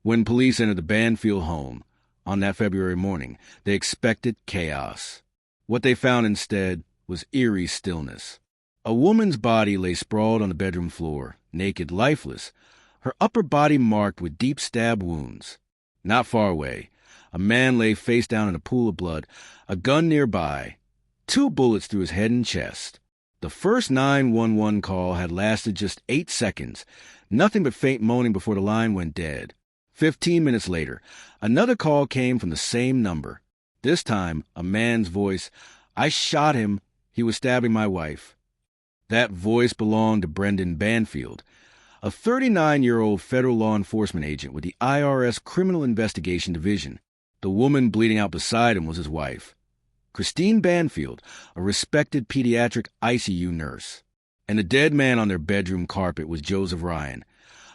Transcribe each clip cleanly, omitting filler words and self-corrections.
When police entered the Banfield home on that February morning, they expected chaos. What they found instead was eerie stillness. A woman's body lay sprawled on the bedroom floor, naked, lifeless, her upper body marked with deep stab wounds. Not far away, a man lay face down in a pool of blood, a gun nearby, 2 bullets through his head and chest. The first 911 call had lasted just 8 seconds, nothing but faint moaning before the line went dead. 15 minutes later, another call came from the same number. This time, a man's voice, "I shot him. He was stabbing my wife." That voice belonged to Brendan Banfield, a 39-year-old federal law enforcement agent with the IRS Criminal Investigation Division. The woman bleeding out beside him was his wife, Christine Banfield, a respected pediatric ICU nurse. And the dead man on their bedroom carpet was Joseph Ryan,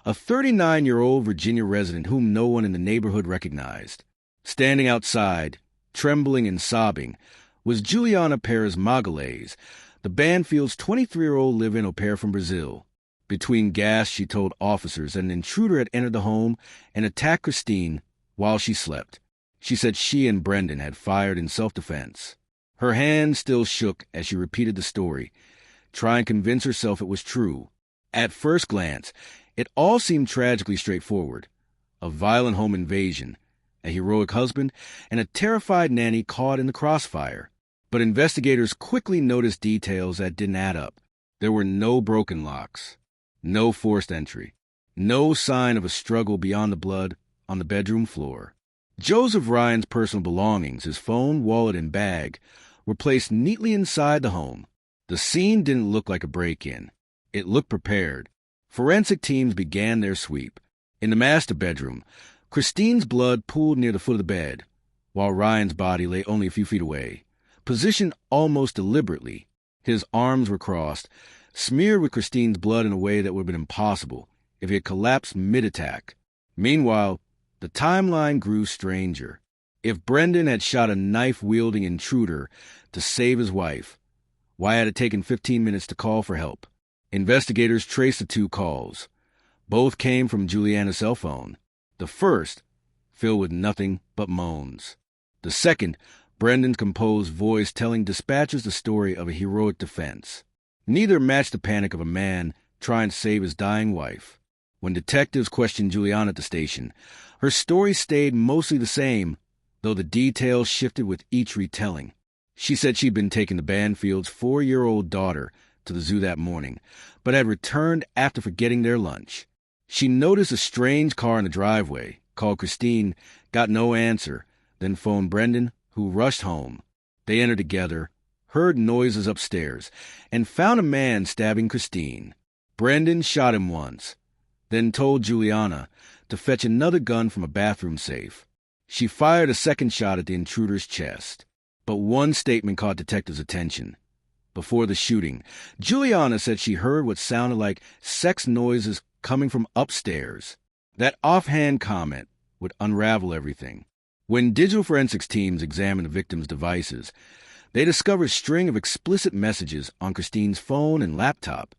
a 39-year-old Virginia resident whom no one in the neighborhood recognized. Standing outside, trembling and sobbing, was Juliana Perez Magalhães, the Banfield's 23-year-old live-in au pair from Brazil. Between gasps, she told officers that an intruder had entered the home and attacked Christine while she slept. She said she and Brendan had fired in self-defense. Her hand still shook as she repeated the story, trying to convince herself it was true. At first glance, it all seemed tragically straightforward. A violent home invasion, a heroic husband, and a terrified nanny caught in the crossfire. But investigators quickly noticed details that didn't add up. There were no broken locks, no forced entry, no sign of a struggle beyond the blood on the bedroom floor. Joseph Ryan's personal belongings, his phone, wallet, and bag, were placed neatly inside the home. The scene didn't look like a break-in. It looked prepared. Forensic teams began their sweep. In the master bedroom, Christine's blood pooled near the foot of the bed, while Ryan's body lay only a few feet away, positioned almost deliberately. His arms were crossed, smeared with Christine's blood in a way that would have been impossible if he had collapsed mid-attack. Meanwhile, the timeline grew stranger. If Brendan had shot a knife-wielding intruder to save his wife, why had it taken 15 minutes to call for help? Investigators traced the 2 calls. Both came from Juliana's cell phone. The first, filled with nothing but moans. The second, Brendan's composed voice telling dispatchers the story of a heroic defense. Neither matched the panic of a man trying to save his dying wife. When detectives questioned Juliana at the station, her story stayed mostly the same, though the details shifted with each retelling. She said she'd been taking the Banfield's 4-year-old daughter to the zoo that morning, but had returned after forgetting their lunch. She noticed a strange car in the driveway, called Christine, got no answer, then phoned Brendan, who rushed home. They entered together, heard noises upstairs, and found a man stabbing Christine. Brendan shot him once, then told Juliana to fetch another gun from a bathroom safe. She fired a second shot at the intruder's chest. But one statement caught detectives' attention. Before the shooting, Juliana said she heard what sounded like sex noises coming from upstairs. That offhand comment would unravel everything. When digital forensics teams examined the victim's devices, they discovered a string of explicit messages on Christine's phone and laptop,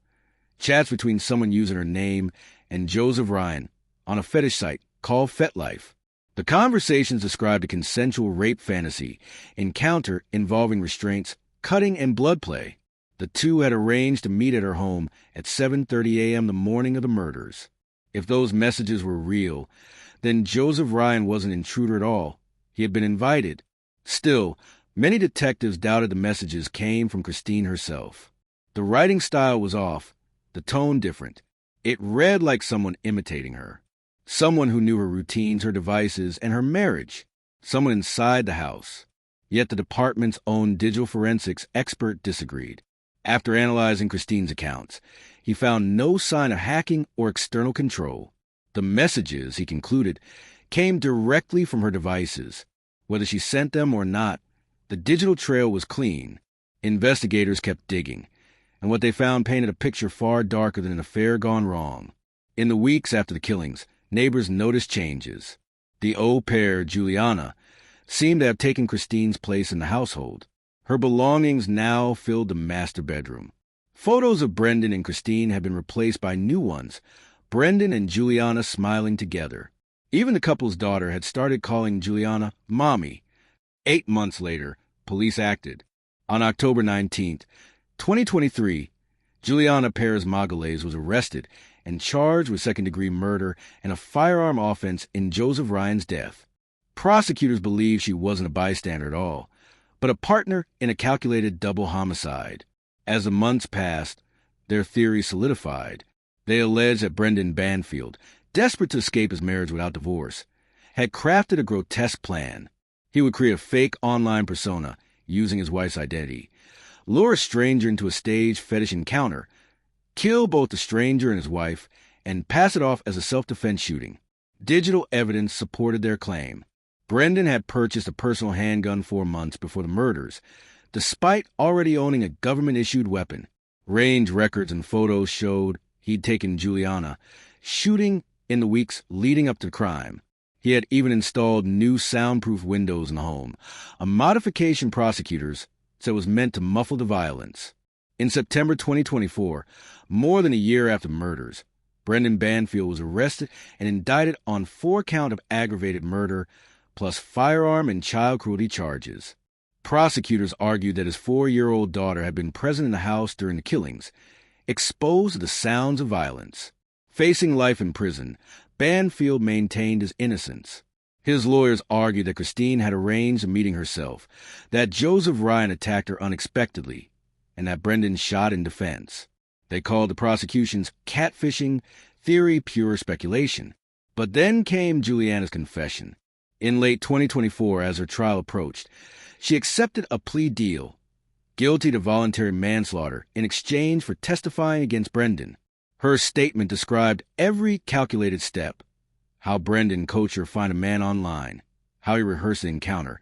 chats between someone using her name and Joseph Ryan on a fetish site called FetLife. The conversations described a consensual rape fantasy encounter involving restraints, cutting, and blood play. The two had arranged to meet at her home at 7:30 a.m. the morning of the murders. If those messages were real, then Joseph Ryan wasn't an intruder at all. He had been invited. Still, many detectives doubted the messages came from Christine herself. The writing style was off, the tone different. It read like someone imitating her. Someone who knew her routines, her devices, and her marriage. Someone inside the house. Yet the department's own digital forensics expert disagreed. After analyzing Christine's accounts, he found no sign of hacking or external control. The messages, he concluded, came directly from her devices. Whether she sent them or not, the digital trail was clean. Investigators kept digging, and what they found painted a picture far darker than an affair gone wrong. In the weeks after the killings, neighbors noticed changes. The au pair, Juliana, seemed to have taken Christine's place in the household. Her belongings now filled the master bedroom. Photos of Brendan and Christine had been replaced by new ones, Brendan and Juliana smiling together. Even the couple's daughter had started calling Juliana Mommy. 8 months later, police acted. On October 19th, 2023, Juliana Perez Magales was arrested and charged with second-degree murder and a firearm offense in Joseph Ryan's death. Prosecutors believe she wasn't a bystander at all, but a partner in a calculated double homicide. As the months passed, their theory solidified. They alleged that Brendan Banfield, desperate to escape his marriage without divorce, had crafted a grotesque plan. He would create a fake online persona using his wife's identity, lure a stranger into a staged fetish encounter, kill both the stranger and his wife, and pass it off as a self-defense shooting. Digital evidence supported their claim. Brendan had purchased a personal handgun 4 months before the murders, despite already owning a government-issued weapon. Range records and photos showed he'd taken Juliana shooting in the weeks leading up to the crime. He had even installed new soundproof windows in the home, a modification prosecutors said was meant to muffle the violence. In September 2024, more than a year after the murders, Brendan Banfield was arrested and indicted on 4 counts of aggravated murder, plus firearm and child cruelty charges. Prosecutors argued that his 4-year-old daughter had been present in the house during the killings, exposed to the sounds of violence. Facing life in prison, Banfield maintained his innocence. His lawyers argued that Christine had arranged a meeting herself, that Joseph Ryan attacked her unexpectedly, and that Brendan shot in defense. They called the prosecution's catfishing theory pure speculation. But then came Juliana's confession. In late 2024, as her trial approached, she accepted a plea deal, guilty to voluntary manslaughter, in exchange for testifying against Brendan. Her statement described every calculated step: how Brendan coached her find a man online, how he rehearsed the encounter,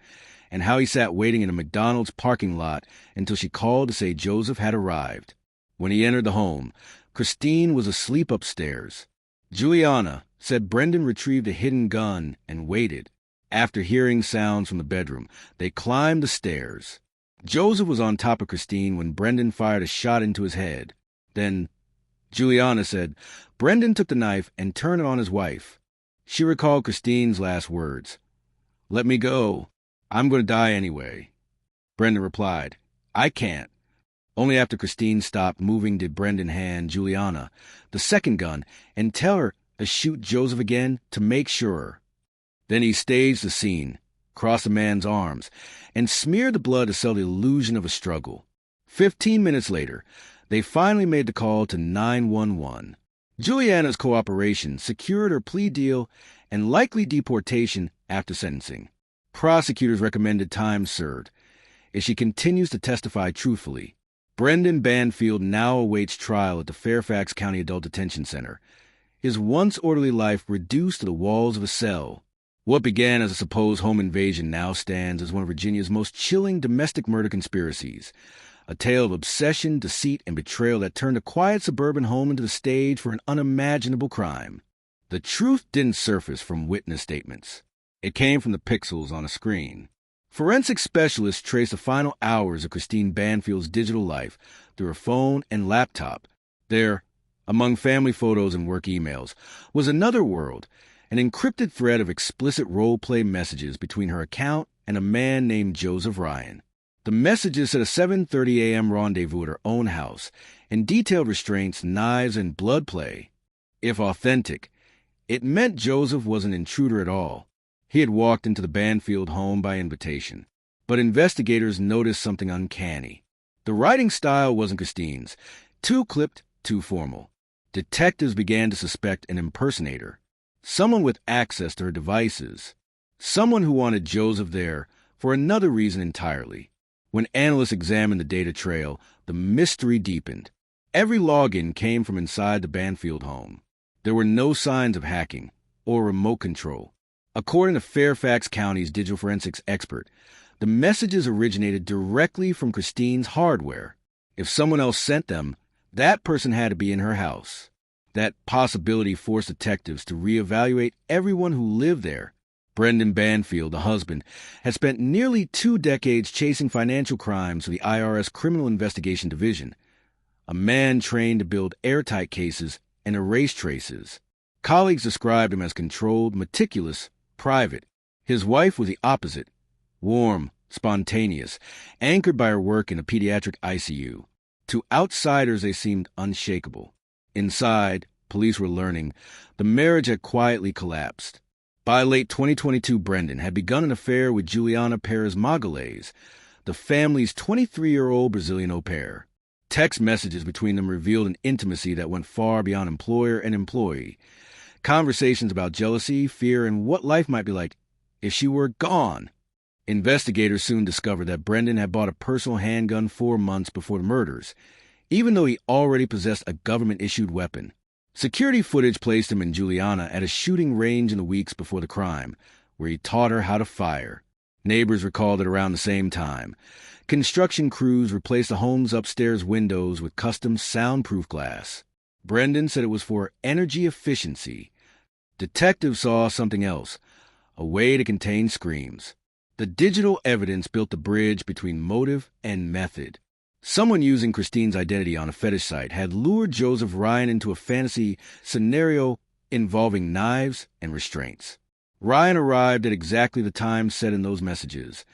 and how he sat waiting in a McDonald's parking lot until she called to say Joseph had arrived. When he entered the home, Christine was asleep upstairs. Juliana said Brendan retrieved a hidden gun and waited. After hearing sounds from the bedroom, they climbed the stairs. Joseph was on top of Christine when Brendan fired a shot into his head. Then, Juliana said, Brendan took the knife and turned it on his wife. She recalled Christine's last words. "Let me go. I'm going to die anyway." Brendan replied, "I can't." Only after Christine stopped moving did Brendan hand Juliana the second gun and tell her to shoot Joseph again to make sure. Then he staged the scene, crossed the man's arms, and smeared the blood to sell the illusion of a struggle. 15 minutes later, they finally made the call to 911. Juliana's cooperation secured her plea deal and likely deportation after sentencing. Prosecutors recommended time served if she continues to testify truthfully. Brendan Banfield now awaits trial at the Fairfax County Adult Detention Center, his once orderly life reduced to the walls of a cell. What began as a supposed home invasion now stands as one of Virginia's most chilling domestic murder conspiracies, a tale of obsession, deceit, and betrayal that turned a quiet suburban home into the stage for an unimaginable crime. The truth didn't surface from witness statements. It came from the pixels on a screen. Forensic specialists traced the final hours of Christine Banfield's digital life through her phone and laptop. There, among family photos and work emails, was another world, an encrypted thread of explicit role-play messages between her account and a man named Joseph Ryan. The messages said a 7:30 a.m. rendezvous at her own house and detailed restraints, knives, and blood play. If authentic, it meant Joseph wasn't an intruder at all. He had walked into the Banfield home by invitation. But investigators noticed something uncanny. The writing style wasn't Christine's. Too clipped, too formal. Detectives began to suspect an impersonator. Someone with access to her devices. Someone who wanted Joseph there for another reason entirely. When analysts examined the data trail, the mystery deepened. Every login came from inside the Banfield home. There were no signs of hacking or remote control. According to Fairfax County's digital forensics expert, the messages originated directly from Christine's hardware. If someone else sent them, that person had to be in her house. That possibility forced detectives to reevaluate everyone who lived there. Brendan Banfield, the husband, had spent nearly 2 decades chasing financial crimes for the IRS Criminal Investigation Division, a man trained to build airtight cases and erase traces. Colleagues described him as controlled, meticulous, private. His wife was the opposite, warm, spontaneous, anchored by her work in a pediatric ICU. To outsiders, they seemed unshakable. Inside, police were learning, the marriage had quietly collapsed. By late 2022, Brendan had begun an affair with Juliana Perez Magalhães, the family's 23-year-old Brazilian au pair. Text messages between them revealed an intimacy that went far beyond employer and employee. Conversations about jealousy, fear, and what life might be like if she were gone. Investigators soon discovered that Brendan had bought a personal handgun 4 months before the murders, even though he already possessed a government-issued weapon. Security footage placed him and Juliana at a shooting range in the weeks before the crime, where he taught her how to fire. Neighbors recalled it around the same time. Construction crews replaced the home's upstairs windows with custom soundproof glass. Brendan said it was for energy efficiency. Detectives saw something else, a way to contain screams. The digital evidence built the bridge between motive and method. Someone using Christine's identity on a fetish site had lured Joseph Ryan into a fantasy scenario involving knives and restraints. Ryan arrived at exactly the time set in those messages,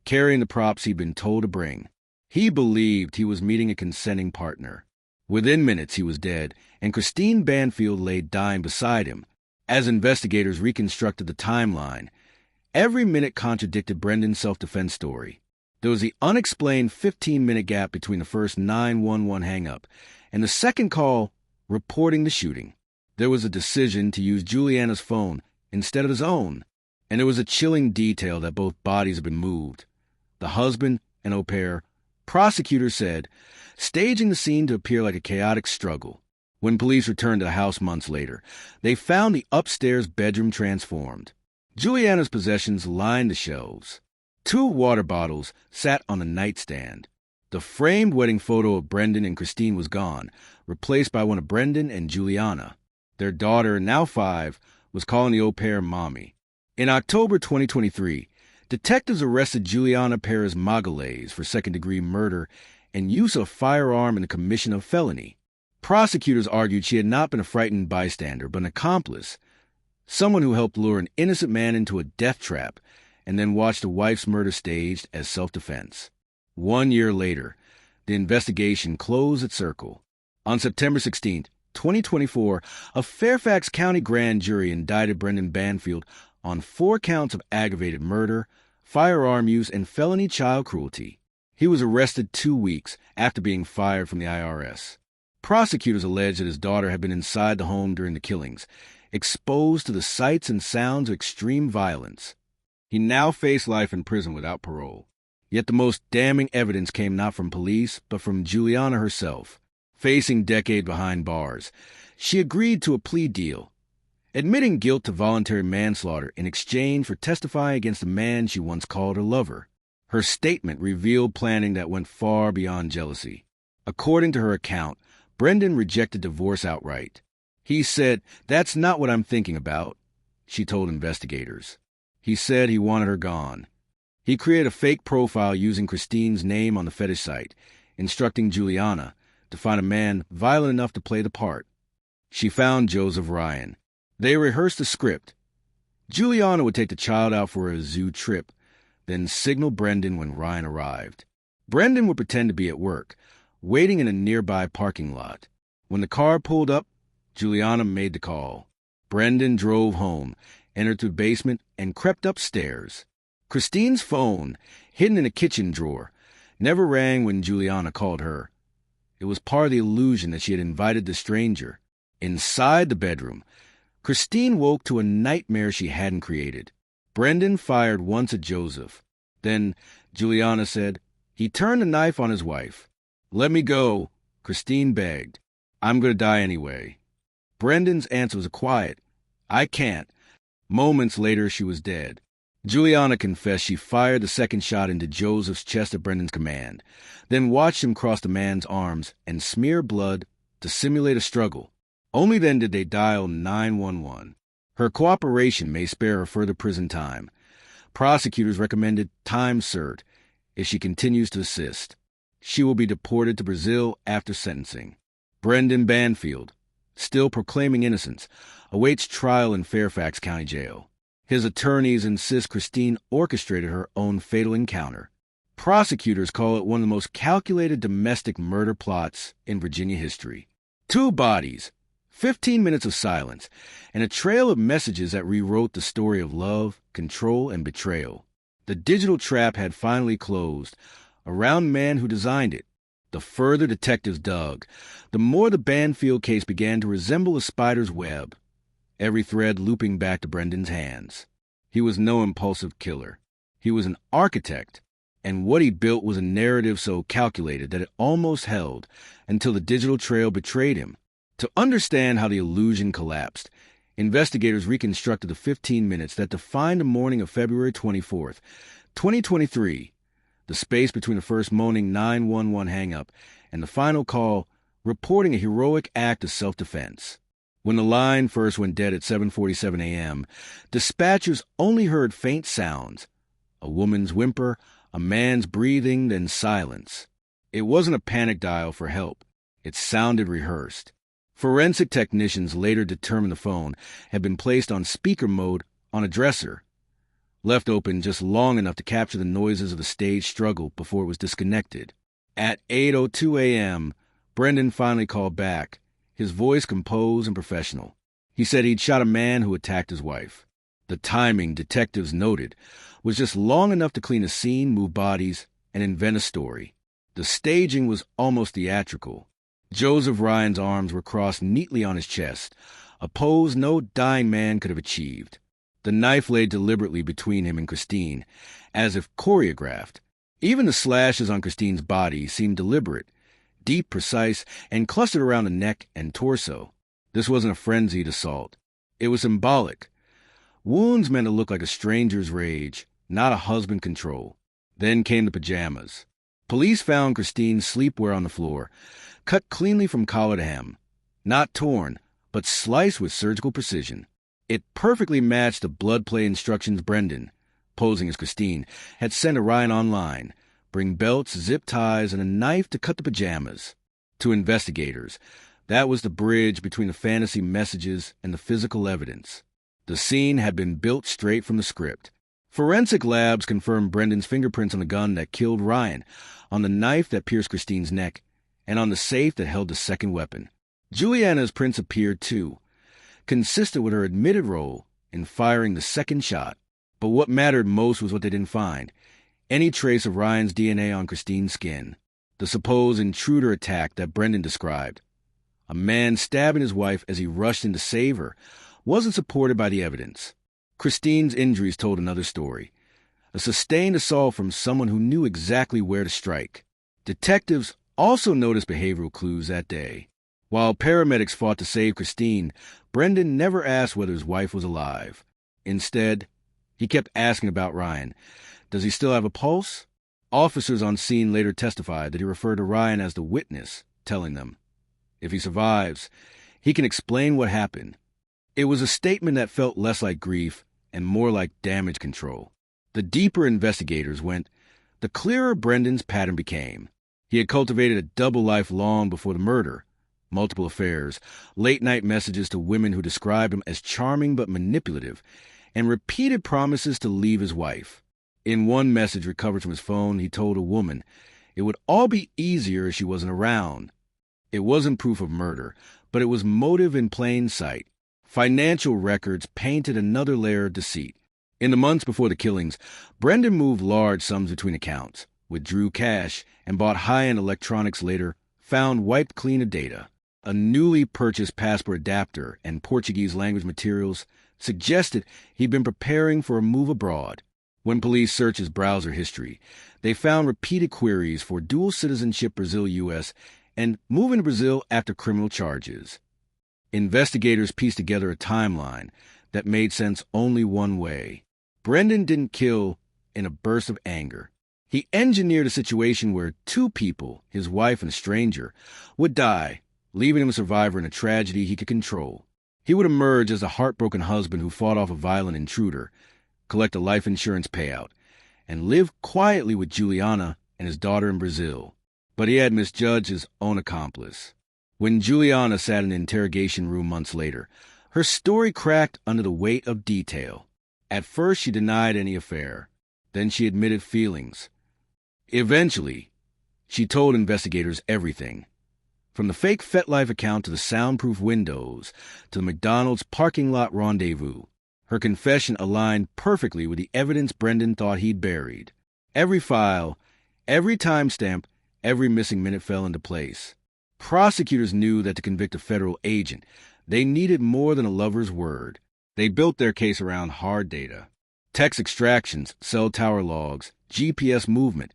carrying the props he'd been told to bring. He believed he was meeting a consenting partner. Within minutes, he was dead, and Christine Banfield lay dying beside him. As investigators reconstructed the timeline, every minute contradicted Brendan's self-defense story. There was the unexplained 15-minute gap between the first 911 hang-up and the second call reporting the shooting. There was a decision to use Juliana's phone instead of his own, and there was a chilling detail that both bodies had been moved. The husband and au pair, prosecutors said, staging the scene to appear like a chaotic struggle. When police returned to the house months later, they found the upstairs bedroom transformed. Juliana's possessions lined the shelves. 2 water bottles sat on the nightstand. The framed wedding photo of Brendan and Christine was gone, replaced by one of Brendan and Juliana. Their daughter, now 5, was calling the au pair Mommy. In October 2023, detectives arrested Juliana Perez Magalhães for second-degree murder and use of a firearm in the commission of felony. Prosecutors argued she had not been a frightened bystander, but an accomplice, someone who helped lure an innocent man into a death trap and then watched a wife's murder staged as self-defense. 1 year later, the investigation closed its circle. On September 16, 2024, a Fairfax County grand jury indicted Brendan Banfield on 4 counts of aggravated murder, firearm use, and felony child cruelty. He was arrested 2 weeks after being fired from the IRS. Prosecutors alleged that his daughter had been inside the home during the killings, exposed to the sights and sounds of extreme violence. He now faced life in prison without parole. Yet the most damning evidence came not from police, but from Juliana herself. Facing decades behind bars, she agreed to a plea deal, admitting guilt to voluntary manslaughter in exchange for testifying against the man she once called her lover. Her statement revealed planning that went far beyond jealousy. According to her account, Brendan rejected divorce outright. He said, "That's not what I'm thinking about," she told investigators. He said he wanted her gone. He created a fake profile using Christine's name on the fetish site, instructing Juliana to find a man violent enough to play the part. She found Joseph Ryan. They rehearsed the script. Juliana would take the child out for a zoo trip, then signal Brendan when Ryan arrived. Brendan would pretend to be at work, waiting in a nearby parking lot. When the car pulled up, Juliana made the call. Brendan drove home, entered through the basement, and crept upstairs. Christine's phone, hidden in a kitchen drawer, never rang when Juliana called her. It was part of the illusion that she had invited the stranger. Inside the bedroom, Christine woke to a nightmare she hadn't created. Brendan fired once at Joseph. Then, Juliana said, he turned the knife on his wife. "Let me go," Christine begged. "I'm going to die anyway." Brendan's answer was quiet, "I can't." Moments later, she was dead. Juliana confessed she fired the second shot into Joseph's chest at Brendan's command, then watched him cross the man's arms and smear blood to simulate a struggle. Only then did they dial 911. Her cooperation may spare her further prison time. Prosecutors recommended time cert if she continues to assist. She will be deported to Brazil after sentencing. Brendan Banfield, still proclaiming innocence, awaits trial in Fairfax County Jail. His attorneys insist Christine orchestrated her own fatal encounter. Prosecutors call it one of the most calculated domestic murder plots in Virginia history. 2 bodies, 15 minutes of silence, and a trail of messages that rewrote the story of love, control, and betrayal. The digital trap had finally closed around the man who designed it. The further detectives dug, the more the Banfield case began to resemble a spider's web, every thread looping back to Brendan's hands. He was no impulsive killer. He was an architect, and what he built was a narrative so calculated that it almost held until the digital trail betrayed him. To understand how the illusion collapsed, investigators reconstructed the 15 minutes that defined the morning of February 24th, 2023, the space between the first moaning 911 hang-up and the final call reporting a heroic act of self-defense. When the line first went dead at 7:47 a.m., dispatchers only heard faint sounds, a woman's whimper, a man's breathing, then silence. It wasn't a panic dial for help. It sounded rehearsed. Forensic technicians later determined the phone had been placed on speaker mode on a dresser, left open just long enough to capture the noises of the stage struggle before it was disconnected. At 8:02 a.m., Brendan finally called back, his voice composed and professional. He said he'd shot a man who attacked his wife. The timing, detectives noted, was just long enough to clean a scene, move bodies, and invent a story. The staging was almost theatrical. Joseph Ryan's arms were crossed neatly on his chest, a pose no dying man could have achieved. The knife lay deliberately between him and Christine, as if choreographed. Even the slashes on Christine's body seemed deliberate, deep, precise, and clustered around the neck and torso. This wasn't a frenzied assault. It was symbolic. Wounds meant to look like a stranger's rage, not a husband control. Then came the pajamas. Police found Christine's sleepwear on the floor, cut cleanly from collar to hem. Not torn, but sliced with surgical precision. It perfectly matched the blood play instructions Brendan, posing as Christine, had sent to Ryan online. Bring belts, zip ties, and a knife to cut the pajamas. To investigators, that was the bridge between the fantasy messages and the physical evidence. The scene had been built straight from the script. Forensic labs confirmed Brendan's fingerprints on the gun that killed Ryan, on the knife that pierced Christine's neck, and on the safe that held the second weapon. Juliana's prints appeared too, consistent with her admitted role in firing the second shot. But what mattered most was what they didn't find: any trace of Ryan's DNA on Christine's skin. The supposed intruder attack that Brendan described, a man stabbing his wife as he rushed in to save her, wasn't supported by the evidence. Christine's injuries told another story, a sustained assault from someone who knew exactly where to strike. Detectives also noticed behavioral clues that day. While paramedics fought to save Christine, Brendan never asked whether his wife was alive. Instead, he kept asking about Ryan. Does he still have a pulse? Officers on scene later testified that he referred to Ryan as the witness, telling them, if he survives, he can explain what happened. It was a statement that felt less like grief and more like damage control. The deeper investigators went, the clearer Brendan's pattern became. He had cultivated a double life long before the murder. Multiple affairs, late-night messages to women who described him as charming but manipulative, and repeated promises to leave his wife. In one message recovered from his phone, he told a woman it would all be easier if she wasn't around. It wasn't proof of murder, but it was motive in plain sight. Financial records painted another layer of deceit. In the months before the killings, Brendan moved large sums between accounts, withdrew cash, and bought high-end electronics later, found wiped clean of data. A newly purchased passport adapter and Portuguese language materials suggested he'd been preparing for a move abroad. When police searched his browser history, they found repeated queries for dual citizenship Brazil-U.S. and moving to Brazil after criminal charges. Investigators pieced together a timeline that made sense only one way. Brendan didn't kill in a burst of anger. He engineered a situation where 2 people, his wife and a stranger, would die, leaving him a survivor in a tragedy he could control. He would emerge as a heartbroken husband who fought off a violent intruder, collect a life insurance payout, and live quietly with Juliana and his daughter in Brazil. But he had misjudged his own accomplice. When Juliana sat in the interrogation room months later, Her story cracked under the weight of detail. At first, she denied any affair. Then she admitted feelings. Eventually, she told investigators everything. From the fake FetLife account to the soundproof windows to the McDonald's parking lot rendezvous, her confession aligned perfectly with the evidence Brendan thought he'd buried. Every file, every timestamp, every missing minute fell into place. Prosecutors knew that to convict a federal agent, they needed more than a lover's word. They built their case around hard data. Text extractions, cell tower logs, GPS movement,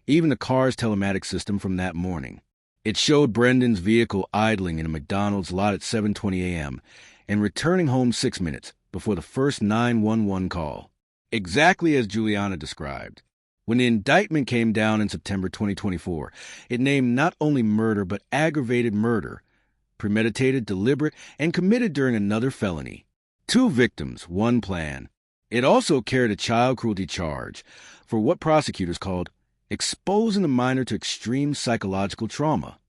even the car's telematics system from that morning. It showed Brendan's vehicle idling in a McDonald's lot at 7:20 a.m. and returning home 6 minutes before the first 911 call. Exactly as Juliana described. When the indictment came down in September 2024, it named not only murder but aggravated murder, premeditated, deliberate, and committed during another felony. 2 victims, 1 plan. It also carried a child cruelty charge for what prosecutors called exposing the minor to extreme psychological trauma.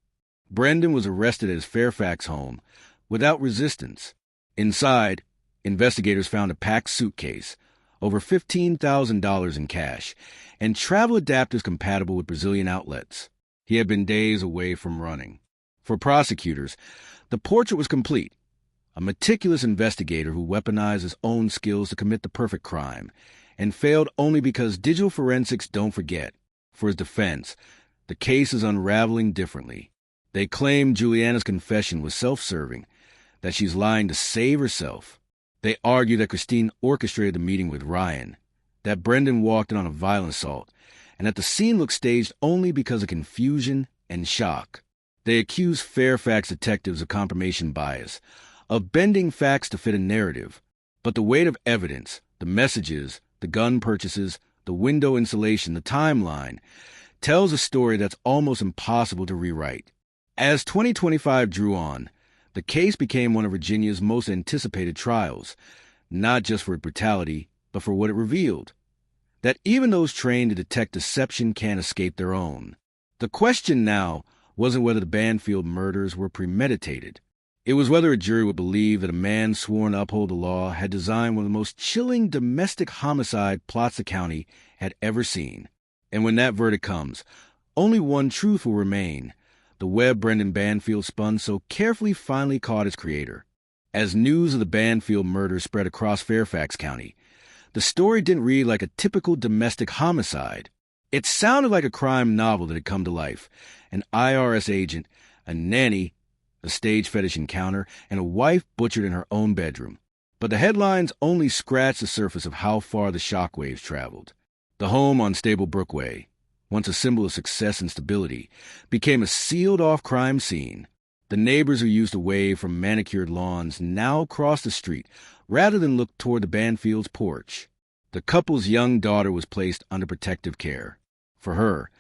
Brendan was arrested at his Fairfax home without resistance. Inside, investigators found a packed suitcase, over $15,000 in cash, and travel adapters compatible with Brazilian outlets. He had been days away from running. For prosecutors, the portrait was complete. A meticulous investigator who weaponized his own skills to commit the perfect crime, and failed only because digital forensics don't forget. For his defense, the case is unraveling differently. They claim Juliana's confession was self-serving, that she's lying to save herself. They argue that Christine orchestrated the meeting with Ryan, that Brendan walked in on a violent assault, and that the scene looked staged only because of confusion and shock. They accuse Fairfax detectives of confirmation bias, of bending facts to fit a narrative. But the weight of evidence, the messages, the gun purchases, the window insulation, the timeline, tells a story that's almost impossible to rewrite. As 2025 drew on, the case became one of Virginia's most anticipated trials, not just for its brutality, but for what it revealed. That even those trained to detect deception can't escape their own. The question now wasn't whether the Banfield murders were premeditated. It was whether a jury would believe that a man sworn to uphold the law had designed one of the most chilling domestic homicide plots the county had ever seen. And when that verdict comes, only one truth will remain. The web Brendan Banfield spun so carefully finally caught its creator. As news of the Banfield murder spread across Fairfax County, the story didn't read like a typical domestic homicide. It sounded like a crime novel that had come to life. An IRS agent, a nanny, a stage fetish encounter, and a wife butchered in her own bedroom. But the headlines only scratched the surface of how far the shockwaves traveled. The home on Stable Brookway, once a symbol of success and stability, became a sealed-off crime scene. The neighbors who used to wave from manicured lawns now crossed the street rather than look toward the Banfield's porch. The couple's young daughter was placed under protective care. For her,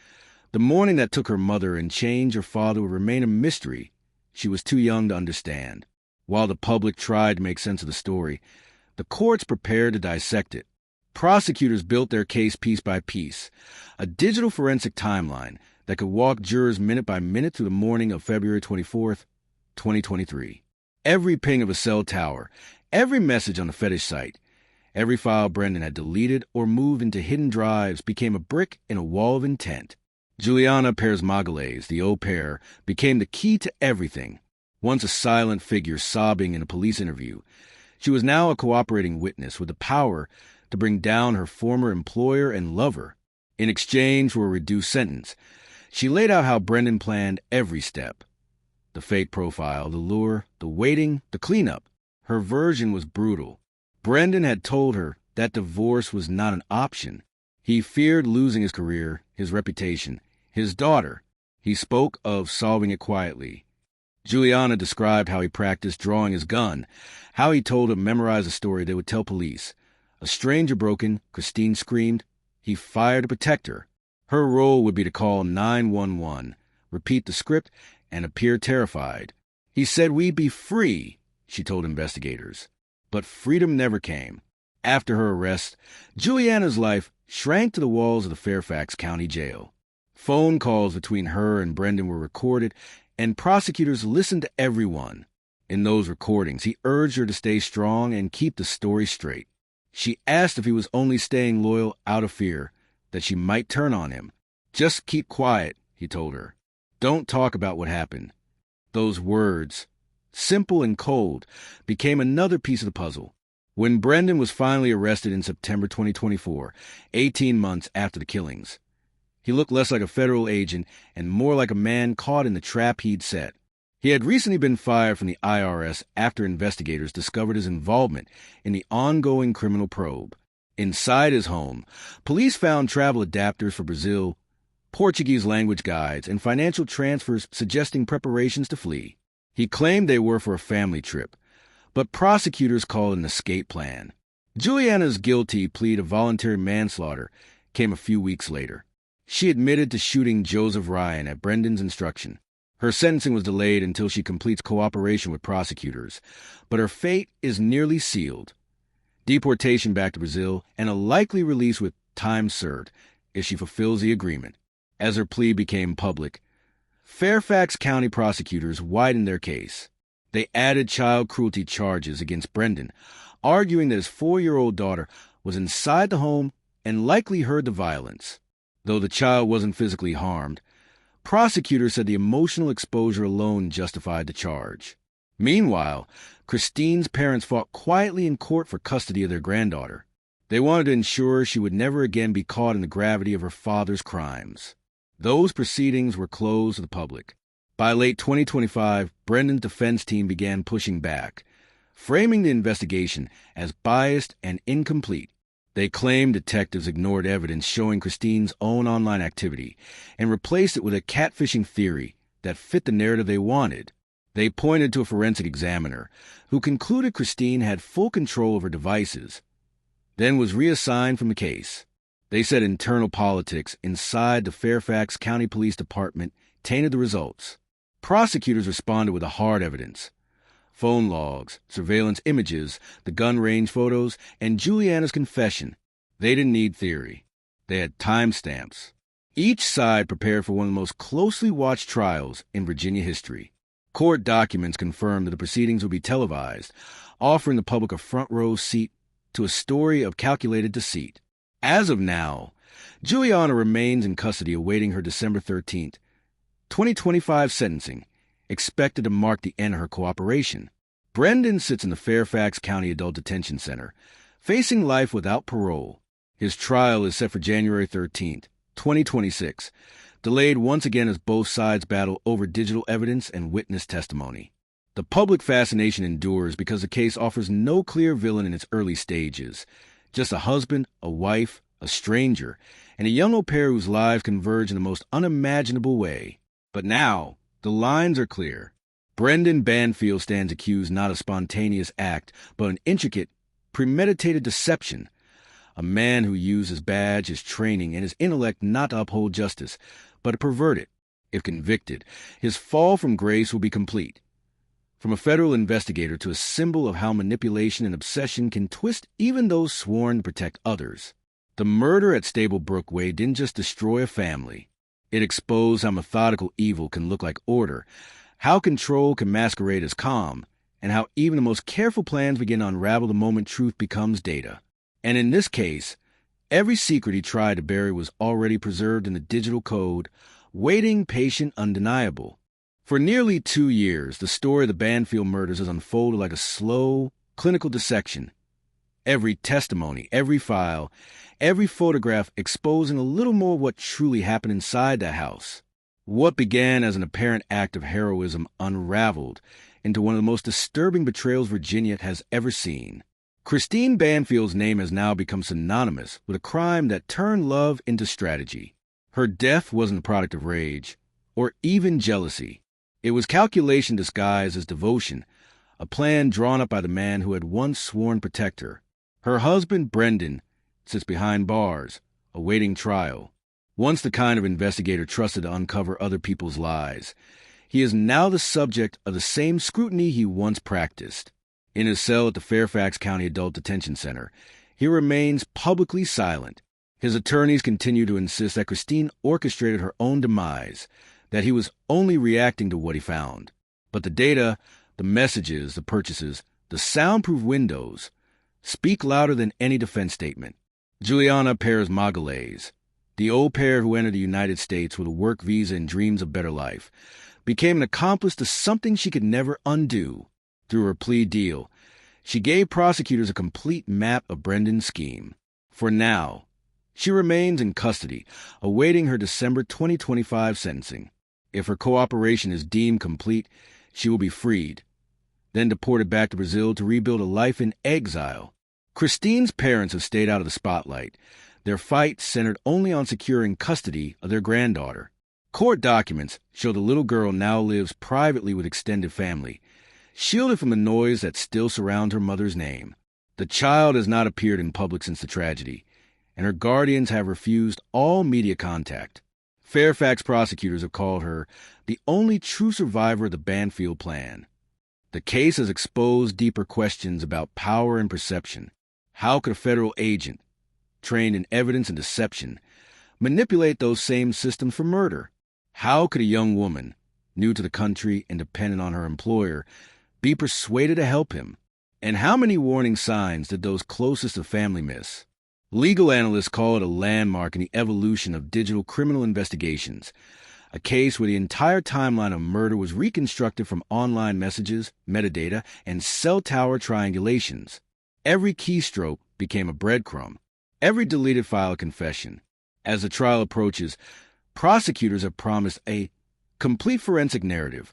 the mourning that took her mother and changed her father would remain a mystery she was too young to understand. While the public tried to make sense of the story, the courts prepared to dissect it. Prosecutors built their case piece by piece, a digital forensic timeline that could walk jurors minute by minute through the morning of February 24th, 2023. Every ping of a cell tower, every message on the fetish site, every file Brendan had deleted or moved into hidden drives became a brick in a wall of intent. Juliana Perez-Magales, the au pair, became the key to everything. Once a silent figure sobbing in a police interview, she was now a cooperating witness with the power to bring down her former employer and lover. In exchange for a reduced sentence, she laid out how Brendan planned every step. The fake profile, the lure, the waiting, the cleanup. Her version was brutal. Brendan had told her that divorce was not an option. He feared losing his career, his reputation, his daughter. He spoke of solving it quietly. Juliana described how he practiced drawing his gun, how he told her to memorize a story they would tell police. A stranger broke in, Christine screamed. He fired to protect her. Her role would be to call 911, repeat the script, and appear terrified. He said we'd be free, she told investigators. But freedom never came. After her arrest, Juliana's life shrank to the walls of the Fairfax County Jail. Phone calls between her and Brendan were recorded, and prosecutors listened to everyone. In those recordings, he urged her to stay strong and keep the story straight. She asked if he was only staying loyal out of fear that she might turn on him. "Just keep quiet," he told her. "Don't talk about what happened." Those words, simple and cold, became another piece of the puzzle. When Brendan was finally arrested in September 2024, 18 months after the killings, he looked less like a federal agent and more like a man caught in the trap he'd set. He had recently been fired from the IRS after investigators discovered his involvement in the ongoing criminal probe. Inside his home, police found travel adapters for Brazil, Portuguese language guides, and financial transfers suggesting preparations to flee. He claimed they were for a family trip, but prosecutors called it an escape plan. Juliana's guilty plea to voluntary manslaughter came a few weeks later. She admitted to shooting Joseph Ryan at Brendan's instruction. Her sentencing was delayed until she completes cooperation with prosecutors, but her fate is nearly sealed. Deportation back to Brazil and a likely release with time served if she fulfills the agreement. As her plea became public, Fairfax County prosecutors widened their case. They added child cruelty charges against Brendan, arguing that his 4-year-old daughter was inside the home and likely heard the violence. Though the child wasn't physically harmed, prosecutors said the emotional exposure alone justified the charge. Meanwhile, Christine's parents fought quietly in court for custody of their granddaughter. They wanted to ensure she would never again be caught in the gravity of her father's crimes. Those proceedings were closed to the public. By late 2025, Brendan's defense team began pushing back, framing the investigation as biased and incomplete. They claimed detectives ignored evidence showing Christine's own online activity and replaced it with a catfishing theory that fit the narrative they wanted. They pointed to a forensic examiner who concluded Christine had full control of her devices, then was reassigned from the case. They said internal politics inside the Fairfax County Police Department tainted the results. Prosecutors responded with the hard evidence: phone logs, surveillance images, the gun range photos, and Juliana's confession. They didn't need theory. They had timestamps. Each side prepared for one of the most closely watched trials in Virginia history. Court documents confirmed that the proceedings would be televised, offering the public a front-row seat to a story of calculated deceit. As of now, Juliana remains in custody awaiting her December 13th, 2025 sentencing, expected to mark the end of her cooperation. Brendan sits in the Fairfax County Adult Detention Center, facing life without parole. His trial is set for January 13th, 2026, delayed once again as both sides battle over digital evidence and witness testimony. The public fascination endures because the case offers no clear villain in its early stages, just a husband, a wife, a stranger, and a young au pair whose lives converge in the most unimaginable way. But now, the lines are clear. Brendan Banfield stands accused not of spontaneous act, but an intricate, premeditated deception. A man who used his badge, his training, and his intellect not to uphold justice, but to pervert it. If convicted, his fall from grace will be complete. From a federal investigator to a symbol of how manipulation and obsession can twist even those sworn to protect others. The murder at Stablebrook Way didn't just destroy a family. It exposed how methodical evil can look like order, how control can masquerade as calm, and how even the most careful plans begin to unravel the moment truth becomes data. And in this case, every secret he tried to bury was already preserved in the digital code, waiting, patient, undeniable. For nearly 2 years, the story of the Banfield murders has unfolded like a slow, clinical dissection. Every testimony, every file, every photograph exposing a little more of what truly happened inside that house. What began as an apparent act of heroism unraveled into one of the most disturbing betrayals Virginia has ever seen. Christine Banfield's name has now become synonymous with a crime that turned love into strategy. Her death wasn't the product of rage, or even jealousy. It was calculation disguised as devotion, a plan drawn up by the man who had once sworn to protect her. Her husband, Brendan, sits behind bars, awaiting trial. Once the kind of investigator trusted to uncover other people's lies, he is now the subject of the same scrutiny he once practiced. In his cell at the Fairfax County Adult Detention Center, he remains publicly silent. His attorneys continue to insist that Christine orchestrated her own demise, that he was only reacting to what he found. But the data, The messages, the purchases, the soundproof windows speak louder than any defense statement. Juliana Perez Magalhaes, the au pair who entered the United States with a work visa and dreams of better life, became an accomplice to something she could never undo. Through her plea deal, she gave prosecutors a complete map of Brendan's scheme. For now, she remains in custody, awaiting her December 2025 sentencing. If her cooperation is deemed complete, she will be freed, then deported back to Brazil to rebuild a life in exile. Christine's parents have stayed out of the spotlight, their fight centered only on securing custody of their granddaughter. Court documents show the little girl now lives privately with extended family, shielded from the noise that still surrounds her mother's name. The child has not appeared in public since the tragedy, and her guardians have refused all media contact. Fairfax prosecutors have called her the only true survivor of the Banfield plan. The case has exposed deeper questions about power and perception. How could a federal agent, trained in evidence and deception, manipulate those same systems for murder? How could a young woman, new to the country and dependent on her employer, be persuaded to help him? And how many warning signs did those closest to family miss? Legal analysts call it a landmark in the evolution of digital criminal investigations, a case where the entire timeline of murder was reconstructed from online messages, metadata, and cell tower triangulations. Every keystroke became a breadcrumb, every deleted file a confession. As the trial approaches, prosecutors have promised a complete forensic narrative,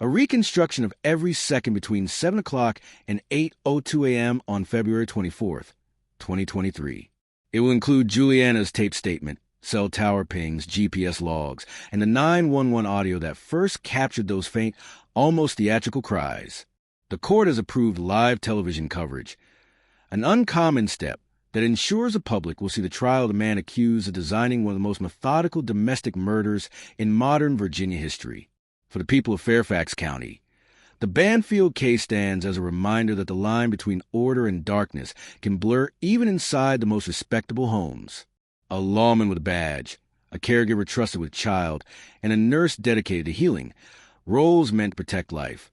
a reconstruction of every second between 7 o'clock and 8:02 a.m. on February 24th, 2023. It will include Juliana's tape statement, cell tower pings, GPS logs, and the 911 audio that first captured those faint, almost theatrical cries. The court has approved live television coverage, an uncommon step that ensures the public will see the trial of the man accused of designing one of the most methodical domestic murders in modern Virginia history. For the people of Fairfax County, the Banfield case stands as a reminder that the line between order and darkness can blur even inside the most respectable homes. A lawman with a badge, a caregiver trusted with a child, and a nurse dedicated to healing, roles meant to protect life,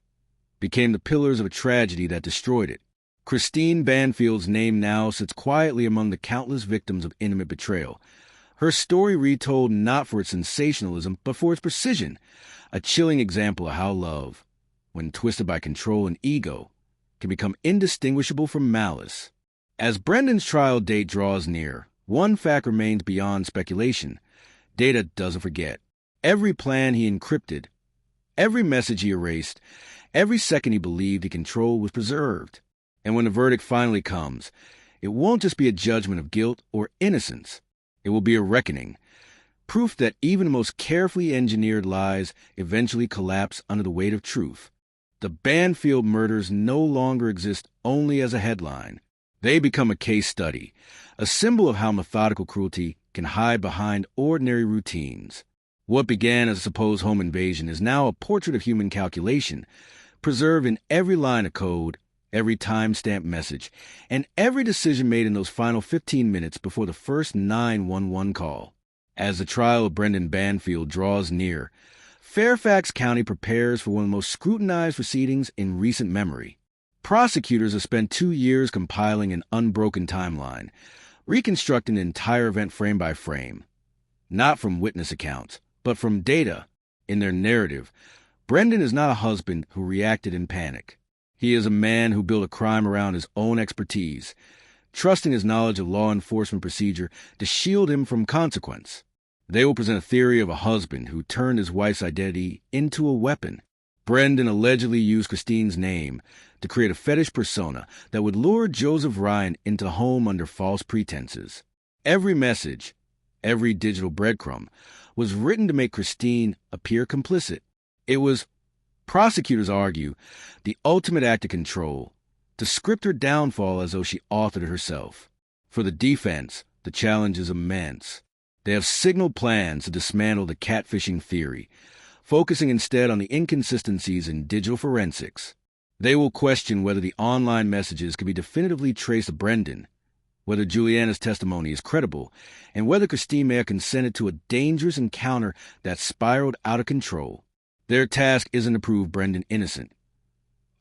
became the pillars of a tragedy that destroyed it. Christine Banfield's name now sits quietly among the countless victims of intimate betrayal, her story retold not for its sensationalism, but for its precision, a chilling example of how love, when twisted by control and ego, can become indistinguishable from malice. As Brendan's trial date draws near, one fact remains beyond speculation. Data doesn't forget. Every plan he encrypted, every message he erased, every second he believed he controlled was preserved. And when the verdict finally comes, it won't just be a judgment of guilt or innocence. It will be a reckoning, proof that even the most carefully engineered lies eventually collapse under the weight of truth. The Banfield murders no longer exist only as a headline. They become a case study, a symbol of how methodical cruelty can hide behind ordinary routines. What began as a supposed home invasion is now a portrait of human calculation, preserved in every line of code, every time-stamped message, and every decision made in those final 15 minutes before the first 911 call. As the trial of Brendan Banfield draws near, Fairfax County prepares for one of the most scrutinized proceedings in recent memory. Prosecutors have spent 2 years compiling an unbroken timeline, reconstructing the entire event frame by frame, not from witness accounts, but from data. In their narrative, Brendan is not a husband who reacted in panic. He is a man who built a crime around his own expertise, trusting his knowledge of law enforcement procedure to shield him from consequence. They will present a theory of a husband who turned his wife's identity into a weapon. Brendan allegedly used Christine's name to create a fetish persona that would lure Joseph Ryan into the home under false pretenses. Every message, every digital breadcrumb, was written to make Christine appear complicit. It was, prosecutors argue, the ultimate act of control, to script her downfall as though she authored it herself. For the defense, the challenge is immense. They have signaled plans to dismantle the catfishing theory, focusing instead on the inconsistencies in digital forensics. They will question whether the online messages can be definitively traced to Brendan, whether Juliana's testimony is credible, and whether Christine may have consented to a dangerous encounter that spiraled out of control. Their task isn't to prove Brendan innocent,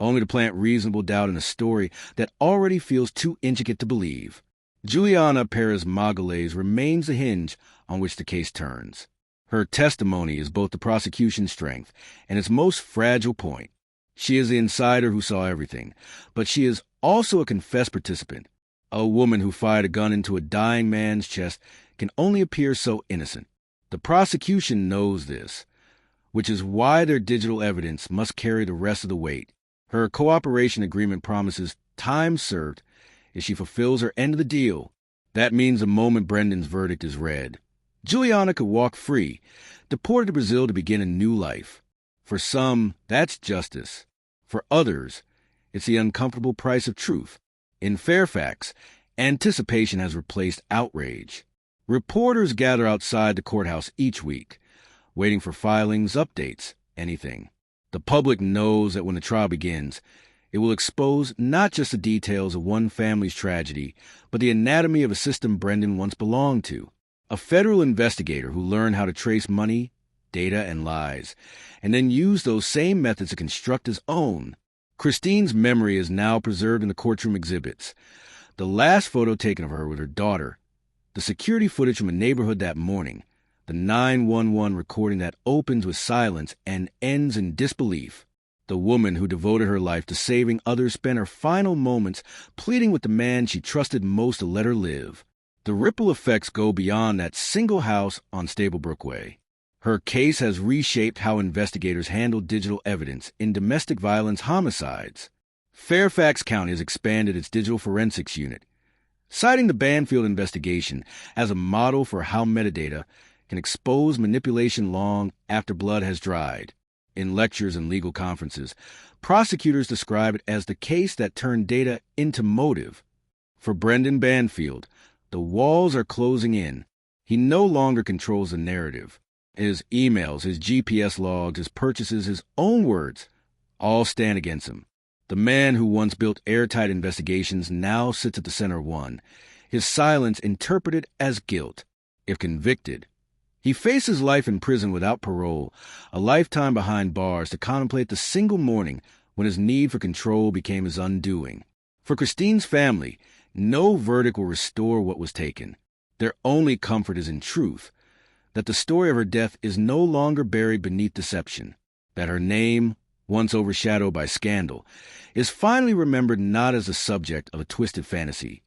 only to plant reasonable doubt in a story that already feels too intricate to believe. Juliana Perez Magalhaes remains the hinge on which the case turns. Her testimony is both the prosecution's strength and its most fragile point. She is the insider who saw everything, but she is also a confessed participant. A woman who fired a gun into a dying man's chest can only appear so innocent. The prosecution knows this, which is why their digital evidence must carry the rest of the weight. Her cooperation agreement promises time served if she fulfills her end of the deal. That means the moment Brendan's verdict is read, Juliana could walk free, deported to Brazil to begin a new life. For some, that's justice. For others, it's the uncomfortable price of truth. In Fairfax, anticipation has replaced outrage. Reporters gather outside the courthouse each week, waiting for filings, updates, anything. The public knows that when the trial begins, it will expose not just the details of one family's tragedy, but the anatomy of a system Brendan once belonged to. A federal investigator who learned how to trace money, data, and lies, and then used those same methods to construct his own. Christine's memory is now preserved in the courtroom exhibits. The last photo taken of her with her daughter, the security footage from a neighborhood that morning, the 911 recording that opens with silence and ends in disbelief. The woman who devoted her life to saving others spent her final moments pleading with the man she trusted most to let her live. The ripple effects go beyond that single house on Stablebrook Way. Her case has reshaped how investigators handle digital evidence in domestic violence homicides. Fairfax County has expanded its digital forensics unit, citing the Banfield investigation as a model for how metadata can expose manipulation long after blood has dried. In lectures and legal conferences, prosecutors describe it as the case that turned data into motive. For Brendan Banfield, the walls are closing in. He no longer controls the narrative. His emails, his GPS logs, his purchases, his own words, all stand against him. The man who once built airtight investigations now sits at the center of one, his silence interpreted as guilt. If convicted, he faces life in prison without parole, a lifetime behind bars to contemplate the single morning when his need for control became his undoing. For Christine's family, no verdict will restore what was taken. Their only comfort is in truth, that the story of her death is no longer buried beneath deception, that her name, once overshadowed by scandal, is finally remembered not as the subject of a twisted fantasy,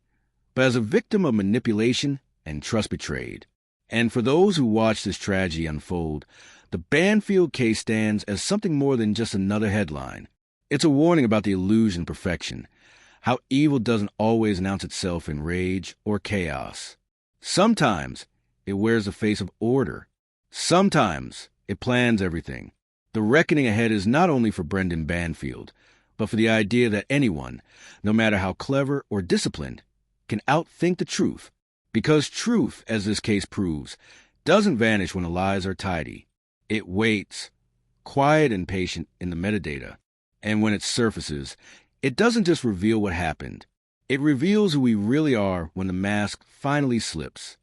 but as a victim of manipulation and trust betrayed. And for those who watch this tragedy unfold, the Banfield case stands as something more than just another headline. It's a warning about the illusion of perfection, how evil doesn't always announce itself in rage or chaos. Sometimes it wears the face of order. Sometimes it plans everything. The reckoning ahead is not only for Brendan Banfield, but for the idea that anyone, no matter how clever or disciplined, can outthink the truth. Because truth, as this case proves, doesn't vanish when the lies are tidy. It waits, quiet and patient in the metadata. And when it surfaces, it doesn't just reveal what happened. It reveals who we really are when the mask finally slips.